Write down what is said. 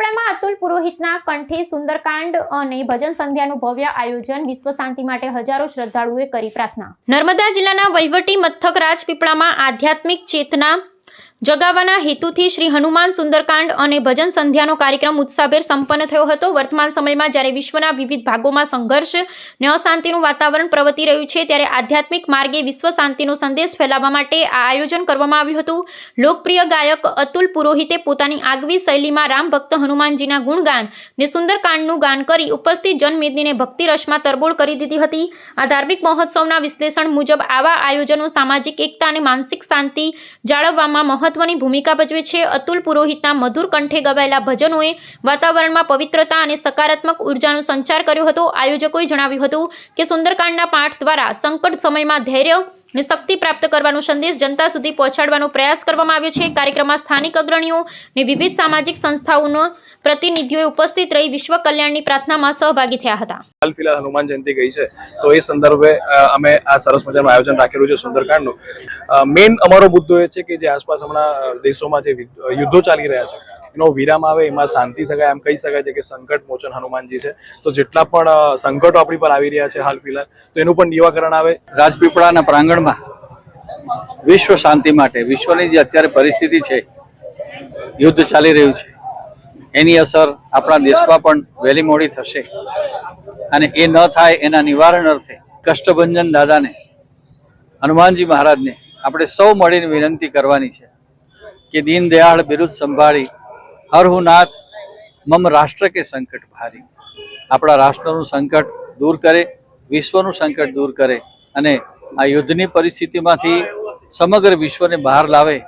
પીપળામાં અતુલ પુરોહિતના કંઠે સુંદરકાંડ અને ભજન સંધ્યાનું ભવ્ય આયોજન. વિશ્વ શાંતિ માટે હજારો શ્રદ્ધાળુઓએ કરી પ્રાર્થના. નર્મદા જિલ્લાના વહીવટી મથક રાજપીપળામાં આધ્યાત્મિક ચેતના જગાવવાના હેતુથી શ્રી હનુમાન સુંદરકાંડ અને ભજન સંધ્યાનો કાર્યક્રમ ઉત્સાહભેર સંપન્ન થયો હતો. વર્તમાન સમયમાં જ્યારે વિશ્વના વિવિધ ભાગોમાં સંઘર્ષ અને અશાંતિનું વાતાવરણ પ્રવર્તી રહ્યું છે, ત્યારે આધ્યાત્મિક માર્ગે વિશ્વ શાંતિનો સંદેશ ફેલાવવા માટે આ આયોજન કરવામાં આવ્યું હતું. લોકપ્રિય ગાયક અતુલ પુરોહિતે પોતાની આગવી શૈલીમાં રામ ભક્ત હનુમાનજીના ગુણગાન અને સુંદરકાંડનું ગાન કરી ઉપસ્થિત જનમેદનીને ભક્તિરસમાં તરબોળ કરી દીધી હતી. આ ધાર્મિક મહોત્સવના વિશ્લેષણ મુજબ આવા આયોજનો સામાજિક એકતા અને માનસિક શાંતિ જાળવવામાં મહત્વની ભૂમિકા ભજવે છે. અતુલ પુરોહિતના મધુર કંઠે ગવાયેલા ભજનોએ વાતાવરણમાં પવિત્રતા અને સકારાત્મક ઉર્જાનો સંચાર કર્યો હતો. આયોજકોએ જણાવ્યું હતું કે સુંદરકાંડના પાઠ દ્વારા સંકટ સમયમાં ધૈર્ય અને શક્તિ પ્રાપ્ત કરવાનો સંદેશ જનતા સુધી પહોંચાડવાનો પ્રયાસ કરવામાં આવ્યો છે. કાર્યક્રમમાં સ્થાનિક અગ્રણીઓ અને વિવિધ સામાજિક સંસ્થાઓના પ્રતિનિધિઓએ ઉપસ્થિત રહી વિશ્વ કલ્યાણની પ્રાર્થનામાં સહભાગી થયા હતા. હાલ ફિલહાલ હનુમાન જયંતિ ગઈ છે, તો એ સંદર્ભે અમે આ સરસ મજાનું આયોજન રાખેલું છે સુંદરકાંડનું. મેઇન અમારો મુદ્દો એ છે કે જે આસપાસ હમણાં દેશોમાં જે યુદ્ધો ચાલી રહ્યા છે એનો વિરામ આવે, એમાં શાંતિ થાય. એમ કહી શકાય છે કે સંકટ મોચન હનુમાનજી છે. તો જેટલા પણ સંકટો આપણી પર આવી રહ્યા છે હાલ ફિલહાલ, તો એનું પણ નિવાકરણ આવે. રાજપીપળાના પ્રાંગણમાં વિશ્વ શાંતિ માટે, વિશ્વની જે અત્યારે પરિસ્થિતિ છે, યુદ્ધ ચાલી રહ્યું છે, એની અસર આપણા દેશમાં પણ વહેલી મોડી થશે અને એ ન થાય એના નિવારણ અર્થે કષ્ટભંજન દાદાને, હનુમાનજી મહારાજને આપણે સૌ મળીને વિનંતી કરવાની છે કે દીન દયાળ બિરુદ સંભાળી હરહુ નાથ મમ રાષ્ટ્ર કે સંકટ ભારી. આપણા રાષ્ટ્રનું સંકટ દૂર કરે, વિશ્વનું સંકટ દૂર કરે અને આ યુદ્ધની પરિસ્થિતિમાંથી સમગ્ર વિશ્વને બહાર લાવે